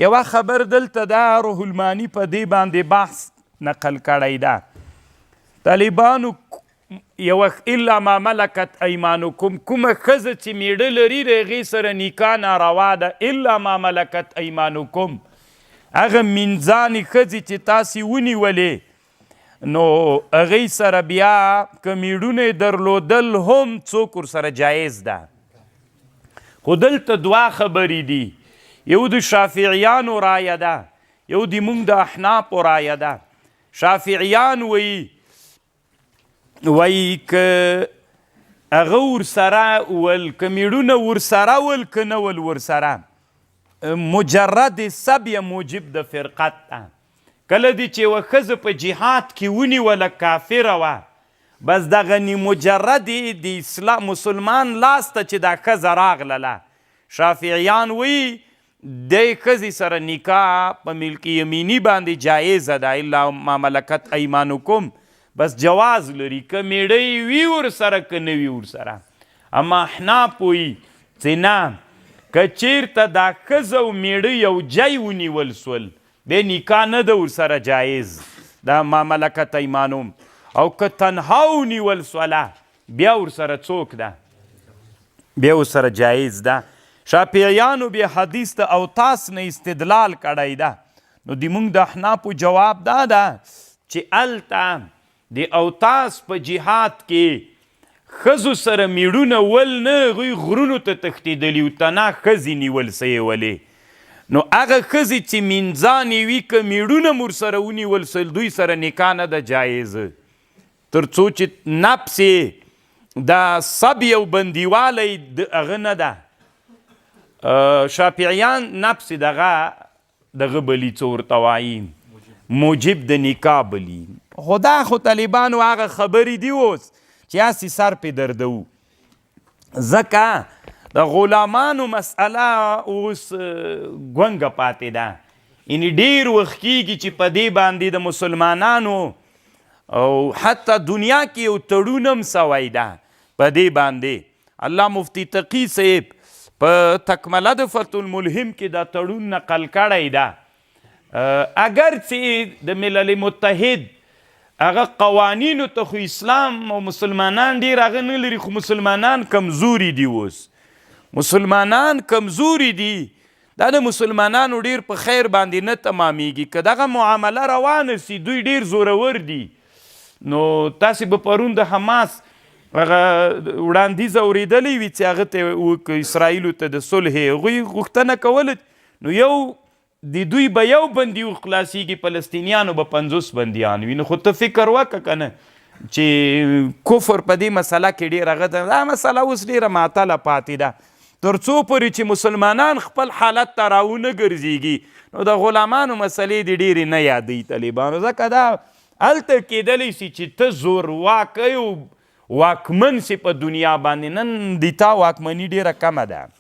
یوه خبر دلته دا روح المانی په دې باندې بحث نقل کړی ده طالبانو یوه الا ما ملکت ایمانکم کومه ښځه چې میړه لري د هغې سره نکاح ناروا ده الا ما ملکت ایمانکم هغه مینځانې ښځې چې تاسې ونیولې نو هغې سره بیا که میړونه درلودل هم څوک ورسره جایز ده خو دلته دوه خبرې دي یو د شافعیانو رایه ده یو د موږ د احنافو رایه ده شافعیان وایي که هغه ورسره ول که میړونه ورسره ول که نه ول ورسره مجرد سبی موجب د فرقت ده کله دی چې یوه ښځه په جهاد کې ونیوله کافره وه بس دغه مجرد د اسلام مسلمان لاس ته چې دا ښځه راغلله شافعیان وایي دې ښځې سره نکاح په ملک یمیني باندې جایزه ده الا ما ملکت ایمانکم بس جواز لري که میړه وي ورسره که نه وي ورسره اما احناف وایي چې نه که چیرته دا ښځه او میړه یو ځای ونیول سول بیا نکاح نه ده ورسره جایز دا ما ملکت ایمانهم او که تنها ونیول سوله بیا ورسره څوک ده بیا ورسره جایز ده شافعیانو بیا حدیث د اوتاس نه استدلال کړی ده نو د موږ د احنافو جواب دا ده چې هلته د اوتاس په جهاد کې ښځو سره میړونه ول نه هغوی غرونو ته تښتېدلي وو تنها ښځې نیول سوې نو هغه ښځې چې مینځانې وي که میړونه م ورسره ونیول سول دوی سره نکاح نه ده جایز تر څو چې نفس دا سبی او بندیوالی د هغه نه ده شافعیان نفس دغه بلی څه ورته وایي موجب د نکاح بلی خدا خو طالبانو هغه خبرې دي اوس چې هسې سر پې دردو ځکه د غلامانو مسئله اوس ګونګه پاتې ده یعنې ډېر وخت کېږي چې په دې باندې د مسلمانانو او حتی دنیا کې یو تړون هم سوی ده په دې باندې الله مفتی تقي صاحب په تکمله د فتح الملهم کې دا تړون نقل کړی ده اگر چې د ملل متحد هغه قوانینو ته خو اسلام او مسلمانان ډېر هغه نه لري خو مسلمانان کمزوري دي اوس مسلمانان کمزوري دي دا د مسلمانانو ډېر په خیر باندې نه تمامیږي که دغه معامله روانه سي دوی ډېر زورور دي نو تاسې به پرون د حماس هغه وړاندیز اورېدلی وي چې هغه ته اسرائیلو ته د صلح هغوی غوښتنه کوله نو یو د دوی به یو بندي خلاصیږي فلسطینیانو به 50 بندیان وي نو خو ته فکر وکړه که نه چې کفر په دې مسله کې ډېر هغه ده دا مسله اوس ډېره معطله پاتې ده تر څو پورې چې مسلمانان خپل حالت ته راونه ګرځېږي نو د غلامانو مسلې دې ډېرې نه یادوي طالبانو ځکه دا هلته کیدلی سي چې ته زورواکی او واکمن سي په دنیا باندې نن د تا واکمني ډېره کمه ده